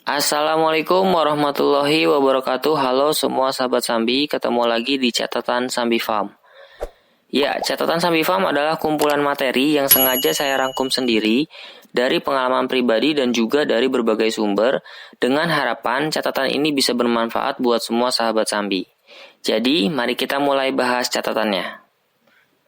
Assalamualaikum warahmatullahi wabarakatuh. Halo semua sahabat Sambi, ketemu lagi di catatan Sambi Farm. Ya, catatan Sambi Farm adalah kumpulan materi yang sengaja saya rangkum sendiri dari pengalaman pribadi dan juga dari berbagai sumber dengan harapan catatan ini bisa bermanfaat buat semua sahabat Sambi. Jadi, mari kita mulai bahas catatannya.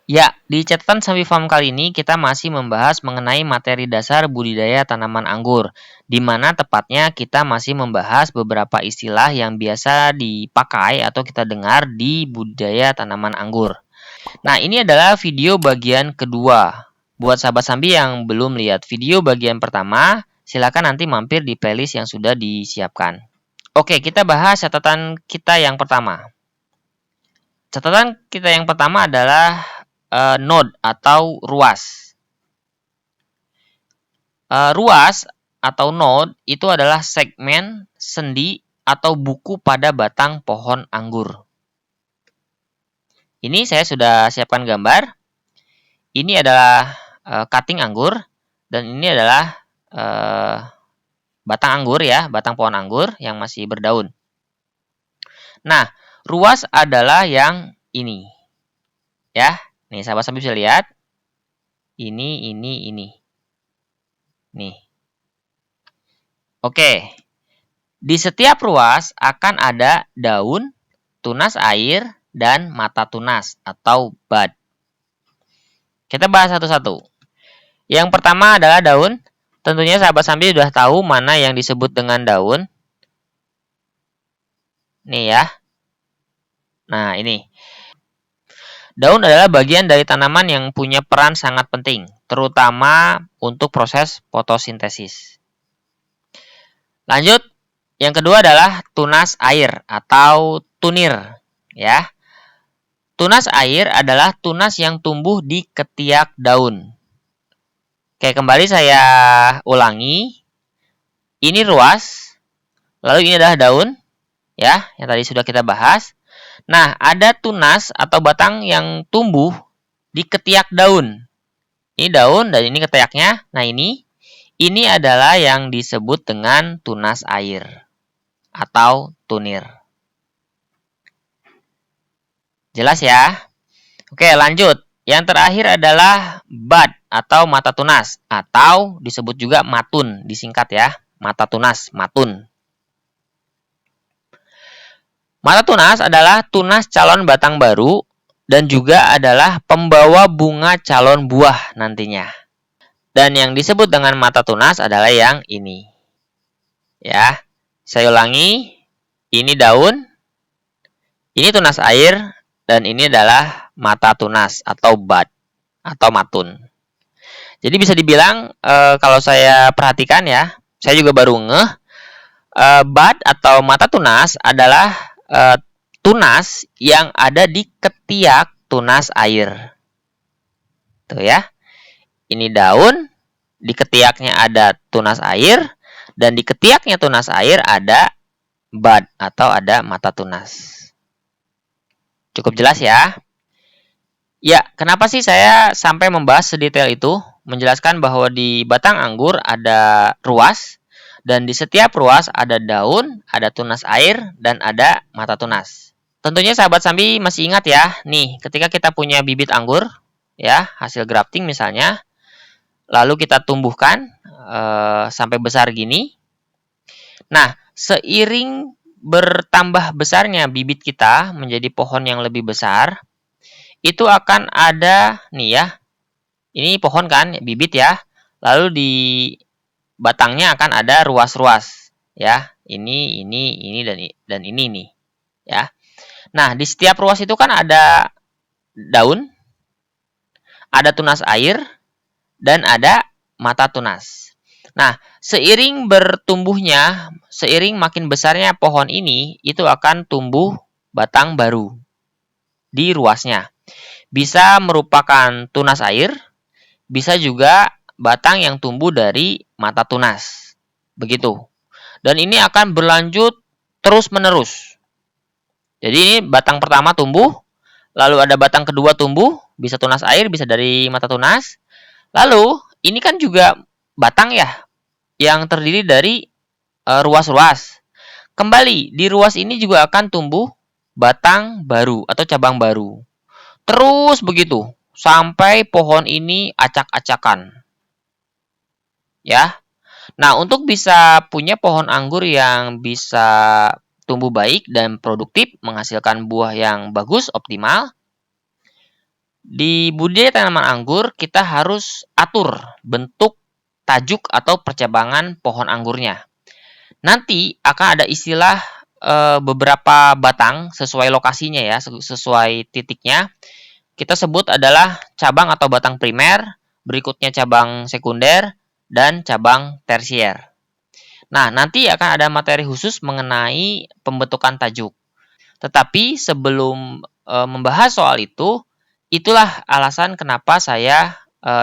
Ya, di catatan Sambi Farm kali ini kita masih membahas mengenai materi dasar budidaya tanaman anggur, di mana tepatnya kita masih membahas beberapa istilah yang biasa dipakai atau kita dengar di budidaya tanaman anggur. Nah, ini adalah video bagian kedua. Buat sahabat Sambi yang belum lihat video bagian pertama, silakan nanti mampir di playlist yang sudah disiapkan. Oke, kita bahas catatan kita yang pertama. Catatan kita yang pertama adalah node atau ruas. Ruas atau node itu adalah segmen, sendi, atau buku pada batang pohon anggur. Ini saya sudah siapkan gambar. Ini adalah cutting anggur dan ini adalah batang anggur ya, batang pohon anggur yang masih berdaun. Nah, ruas adalah yang ini. Ya. Nih, sahabat Sambi bisa lihat. Ini. Nih. Oke. Di setiap ruas akan ada daun, tunas air, dan mata tunas atau bud. Kita bahas satu-satu. Yang pertama adalah daun. Tentunya sahabat Sambi sudah tahu mana yang disebut dengan daun. Nih ya. Nah, ini. Daun adalah bagian dari tanaman yang punya peran sangat penting, terutama untuk proses fotosintesis. Lanjut, yang kedua adalah tunas air atau tunir, ya. Tunas air adalah tunas yang tumbuh di ketiak daun. Oke, kembali saya ulangi. Ini ruas, lalu ini adalah daun, ya, yang tadi sudah kita bahas. Nah, ada tunas atau batang yang tumbuh di ketiak daun. Ini daun dan ini ketiaknya. Nah, ini adalah yang disebut dengan tunas air atau tunir. Jelas ya? Oke, lanjut. Yang terakhir adalah bud atau mata tunas atau disebut juga matun, disingkat ya. Mata tunas, matun. Mata tunas adalah tunas calon batang baru dan juga adalah pembawa bunga calon buah nantinya. Dan yang disebut dengan mata tunas adalah yang ini. Ya, saya ulangi. Ini daun, ini tunas air, dan ini adalah mata tunas atau bud atau matun. Jadi bisa dibilang kalau saya perhatikan ya, saya juga baru ngeh, bud atau mata tunas adalah tunas yang ada di ketiak tunas air. Tuh ya. Ini daun, di ketiaknya ada tunas air, dan di ketiaknya tunas air ada bud atau ada mata tunas. Cukup jelas ya? Ya, kenapa sih saya sampai membahas sedetail itu? Menjelaskan bahwa di batang anggur ada ruas, dan di setiap ruas ada daun, ada tunas air, dan ada mata tunas. Tentunya sahabat Sambi masih ingat ya, nih ketika kita punya bibit anggur, ya hasil grafting misalnya, lalu kita tumbuhkan sampai besar gini. Nah, seiring bertambah besarnya bibit kita menjadi pohon yang lebih besar, itu akan ada, nih ya, ini pohon kan, bibit ya, lalu di batangnya akan ada ruas-ruas, ya. Ini dan ini nih, ya. Nah, di setiap ruas itu kan ada daun, ada tunas air, dan ada mata tunas. Nah, seiring bertumbuhnya, seiring makin besarnya pohon ini, itu akan tumbuh batang baru di ruasnya. Bisa merupakan tunas air, bisa juga batang yang tumbuh dari mata tunas. Begitu. Dan ini akan berlanjut terus-menerus. Jadi ini batang pertama tumbuh, lalu ada batang kedua tumbuh, bisa tunas air, bisa dari mata tunas. Lalu, ini kan juga batang ya, yang terdiri dari ruas-ruas. Kembali, di ruas ini juga akan tumbuh batang baru atau cabang baru. Terus begitu, sampai pohon ini acak-acakan. Ya. Nah, untuk bisa punya pohon anggur yang bisa tumbuh baik dan produktif, menghasilkan buah yang bagus, optimal, di budidaya tanaman anggur kita harus atur bentuk, tajuk, atau percabangan pohon anggurnya. Nanti akan ada istilah beberapa batang sesuai lokasinya ya, sesuai titiknya. Kita sebut adalah cabang atau batang primer, berikutnya cabang sekunder, dan cabang tersier. Nah, nanti akan ada materi khusus mengenai pembentukan tajuk. Tetapi sebelum membahas soal itu, itulah alasan kenapa saya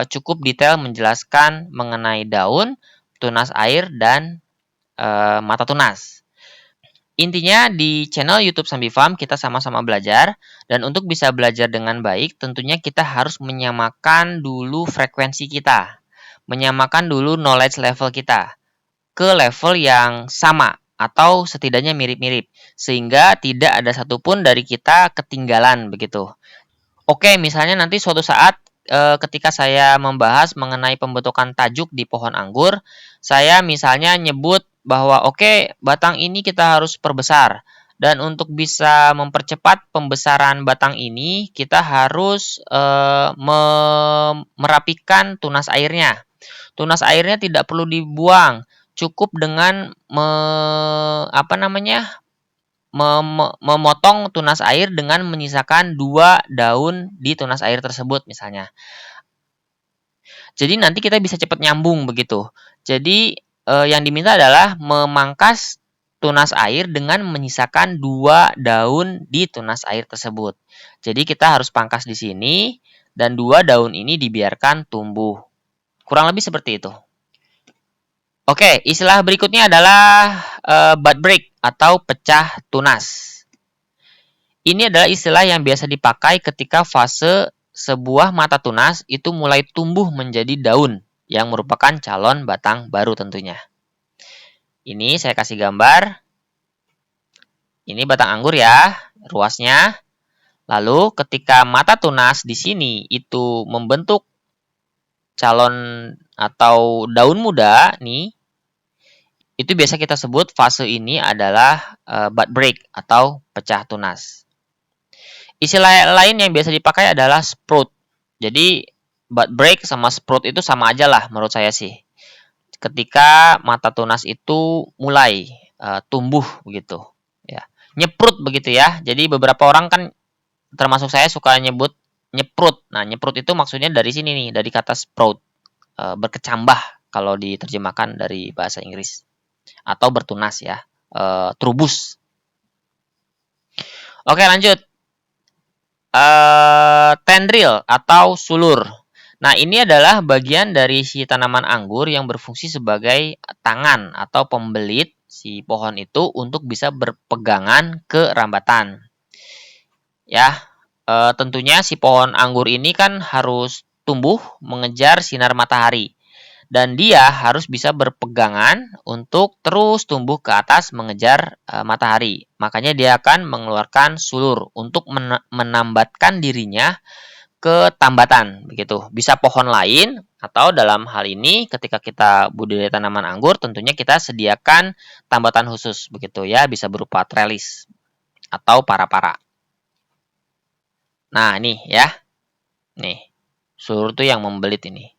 cukup detail menjelaskan mengenai daun, tunas air, dan mata tunas. Intinya di channel YouTube Sambi Farm kita sama-sama belajar, dan untuk bisa belajar dengan baik tentunya kita harus menyamakan dulu frekuensi kita, menyamakan dulu knowledge level kita ke level yang sama atau setidaknya mirip-mirip, sehingga tidak ada satupun dari kita ketinggalan begitu. Oke, misalnya nanti suatu saat ketika saya membahas mengenai pembentukan tajuk di pohon anggur, saya misalnya nyebut bahwa oke, batang ini kita harus perbesar. Dan untuk bisa mempercepat pembesaran batang ini, kita harus merapikan tunas airnya. Tunas airnya tidak perlu dibuang, cukup dengan memotong tunas air dengan menyisakan 2 daun di tunas air tersebut misalnya. Jadi nanti kita bisa cepat nyambung begitu. Jadi yang diminta adalah memangkas tunas air dengan menyisakan 2 daun di tunas air tersebut. Jadi kita harus pangkas di sini dan 2 daun ini dibiarkan tumbuh. Kurang lebih seperti itu. Oke, istilah berikutnya adalah bud break atau pecah tunas. Ini adalah istilah yang biasa dipakai ketika fase sebuah mata tunas itu mulai tumbuh menjadi daun yang merupakan calon batang baru tentunya. Ini saya kasih gambar. Ini batang anggur ya, ruasnya. Lalu ketika mata tunas di sini itu membentuk calon atau daun muda nih, itu biasa kita sebut fase ini adalah bud break atau pecah tunas. Istilah lain yang biasa dipakai adalah sprout. Jadi bud break sama sprout itu sama aja lah menurut saya sih. Ketika mata tunas itu mulai tumbuh begitu, ya, nyeprut begitu ya. Jadi beberapa orang kan termasuk saya suka nyebut nyeprut. Nah, nyeprut itu maksudnya dari sini nih, dari kata sprout, berkecambah kalau diterjemahkan dari bahasa Inggris, atau bertunas ya, trubus. Oke, lanjut. Tendril atau sulur. Nah, ini adalah bagian dari si tanaman anggur yang berfungsi sebagai tangan atau pembelit si pohon itu untuk bisa berpegangan ke rambatan. Ya, tentunya si pohon anggur ini kan harus tumbuh mengejar sinar matahari. Dan dia harus bisa berpegangan untuk terus tumbuh ke atas mengejar matahari. Makanya dia akan mengeluarkan sulur untuk menambatkan dirinya ke tambatan begitu. Bisa pohon lain atau dalam hal ini ketika kita budidaya tanaman anggur tentunya kita sediakan tambatan khusus begitu ya, bisa berupa trellis atau para-para. Nah, nih ya. Nih. Sulur itu yang membelit ini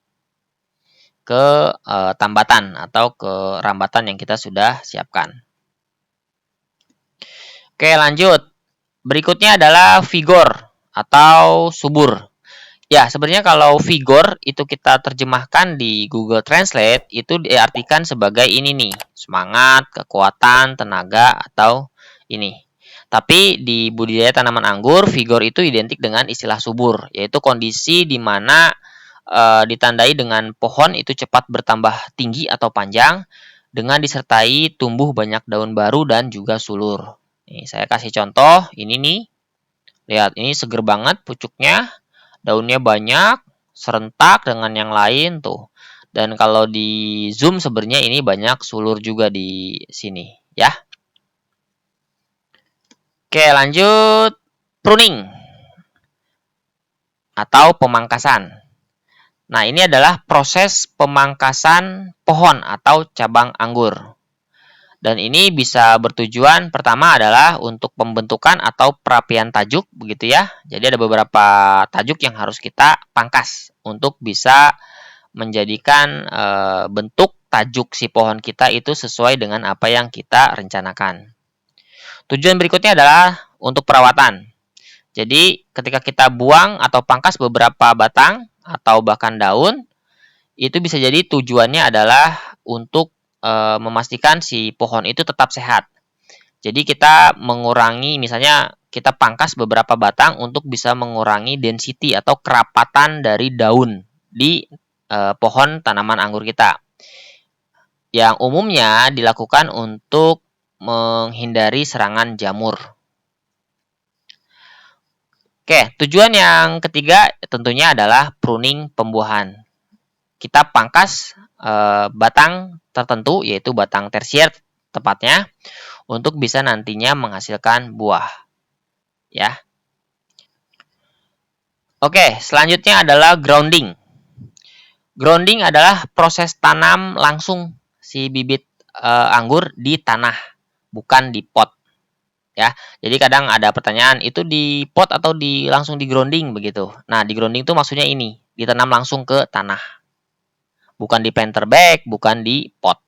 ke tambatan atau ke rambatan yang kita sudah siapkan. Oke, lanjut. Berikutnya adalah vigor atau subur. Ya, sebenarnya kalau vigor itu kita terjemahkan di Google Translate itu diartikan sebagai ini nih, semangat, kekuatan, tenaga, atau ini. Tapi di budidaya tanaman anggur, vigor itu identik dengan istilah subur, yaitu kondisi di mana ditandai dengan pohon itu cepat bertambah tinggi atau panjang dengan disertai tumbuh banyak daun baru dan juga sulur. Nih, saya kasih contoh, ini nih. Lihat, ini seger banget pucuknya, daunnya banyak, serentak dengan yang lain tuh. Dan kalau di zoom sebenarnya ini banyak sulur juga di sini ya. Oke, lanjut pruning atau pemangkasan. Nah, ini adalah proses pemangkasan pohon atau cabang anggur. Dan ini bisa bertujuan pertama adalah untuk pembentukan atau perapian tajuk begitu ya. Jadi ada beberapa tajuk yang harus kita pangkas untuk bisa menjadikan bentuk tajuk si pohon kita itu sesuai dengan apa yang kita rencanakan. Tujuan berikutnya adalah untuk perawatan. Jadi ketika kita buang atau pangkas beberapa batang atau bahkan daun, itu bisa jadi tujuannya adalah untuk memastikan si pohon itu tetap sehat. Jadi kita mengurangi, misalnya kita pangkas beberapa batang untuk bisa mengurangi density atau kerapatan dari daun di pohon tanaman anggur kita. Yang umumnya dilakukan untuk menghindari serangan jamur. Oke, tujuan yang ketiga tentunya adalah pruning pembuahan. Kita pangkas batang tertentu, yaitu batang tersier tepatnya, untuk bisa nantinya menghasilkan buah. Ya. Oke, selanjutnya adalah grounding. Grounding adalah proses tanam langsung si bibit anggur di tanah, bukan di pot. Ya, jadi kadang ada pertanyaan, itu di pot atau langsung di grounding begitu. Nah, di grounding itu maksudnya ini, ditanam langsung ke tanah. Bukan di planter bag, bukan di pot.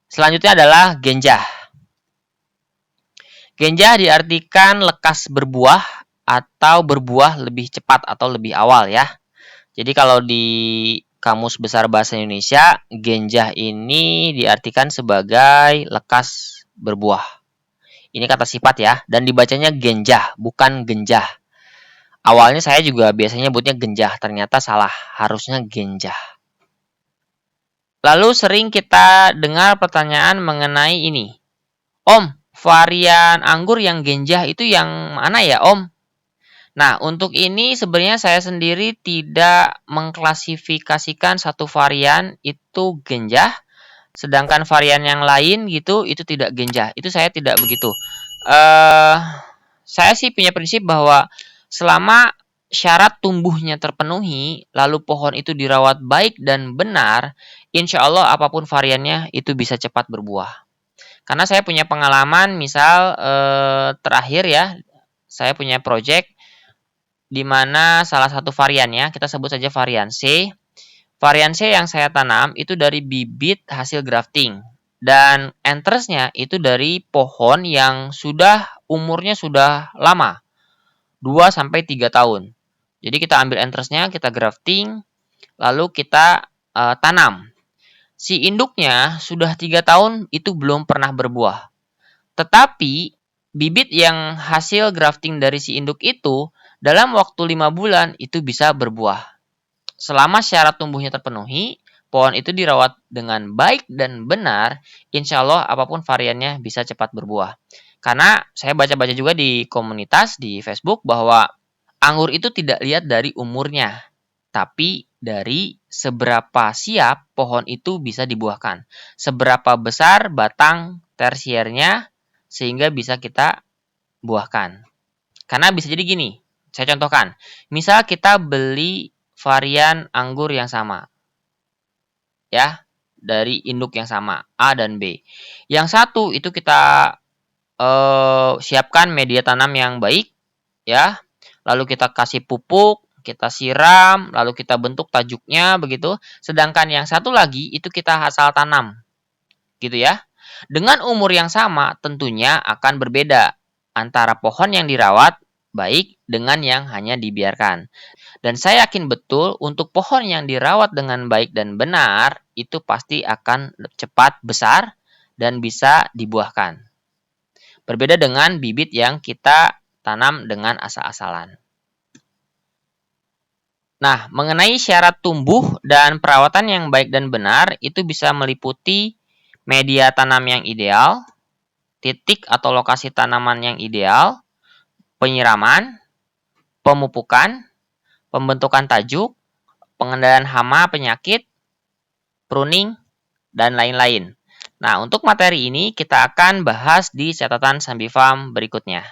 Selanjutnya adalah genjah. Genjah diartikan lekas berbuah atau berbuah lebih cepat atau lebih awal ya. Jadi kalau di Kamus Besar Bahasa Indonesia, genjah ini diartikan sebagai lekas berbuah. Ini kata sifat ya, dan dibacanya genjah, bukan genjah. Awalnya saya juga biasanya nyebutnya genjah, ternyata salah, harusnya genjah. Lalu sering kita dengar pertanyaan mengenai ini. Om, varian anggur yang genjah itu yang mana ya, Om? Nah, untuk ini sebenarnya saya sendiri tidak mengklasifikasikan satu varian itu genjah, sedangkan varian yang lain gitu itu tidak genjah. Itu saya tidak begitu. Saya sih punya prinsip bahwa selama syarat tumbuhnya terpenuhi, lalu pohon itu dirawat baik dan benar, insya Allah apapun variannya itu bisa cepat berbuah. Karena saya punya pengalaman, misal terakhir ya, saya punya project di mana salah satu variannya, kita sebut saja varian C. Varian C yang saya tanam itu dari bibit hasil grafting. Dan enteresnya itu dari pohon yang umurnya sudah lama, 2-3 tahun. Jadi kita ambil enteresnya, kita grafting, lalu kita tanam. Si induknya sudah 3 tahun itu belum pernah berbuah. Tetapi bibit yang hasil grafting dari si induk itu dalam waktu 5 bulan itu bisa berbuah. Selama syarat tumbuhnya terpenuhi, pohon itu dirawat dengan baik dan benar, insya Allah apapun variannya bisa cepat berbuah. Karena saya baca-baca juga di komunitas di Facebook bahwa anggur itu tidak lihat dari umurnya, tapi dari seberapa siap pohon itu bisa dibuahkan. Seberapa besar batang tersiernya sehingga bisa kita buahkan. Karena bisa jadi gini, saya contohkan. Misal kita beli varian anggur yang sama. Ya, dari induk yang sama, A dan B. Yang satu itu kita siapkan media tanam yang baik, ya. Lalu kita kasih pupuk, kita siram, lalu kita bentuk tajuknya begitu. Sedangkan yang satu lagi itu kita asal tanam. Gitu ya. Dengan umur yang sama tentunya akan berbeda antara pohon yang dirawat baik dengan yang hanya dibiarkan. Dan saya yakin betul untuk pohon yang dirawat dengan baik dan benar itu pasti akan cepat besar dan bisa dibuahkan. Berbeda dengan bibit yang kita tanam dengan asal-asalan. Nah, mengenai syarat tumbuh dan perawatan yang baik dan benar itu bisa meliputi media tanam yang ideal, titik atau lokasi tanaman yang ideal, penyiraman, pemupukan, pembentukan tajuk, pengendalian hama, penyakit, pruning, dan lain-lain. Nah, untuk materi ini kita akan bahas di catatan Sambi Farm berikutnya.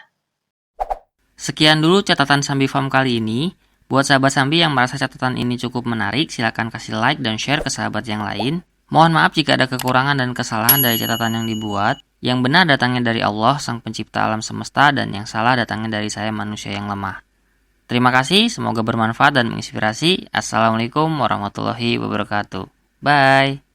Sekian dulu catatan Sambi Farm kali ini. Buat sahabat Sambi yang merasa catatan ini cukup menarik, silakan kasih like dan share ke sahabat yang lain. Mohon maaf jika ada kekurangan dan kesalahan dari catatan yang dibuat. Yang benar datangnya dari Allah, Sang Pencipta alam semesta, dan yang salah datangnya dari saya, manusia yang lemah. Terima kasih, semoga bermanfaat dan menginspirasi. Assalamualaikum warahmatullahi wabarakatuh. Bye.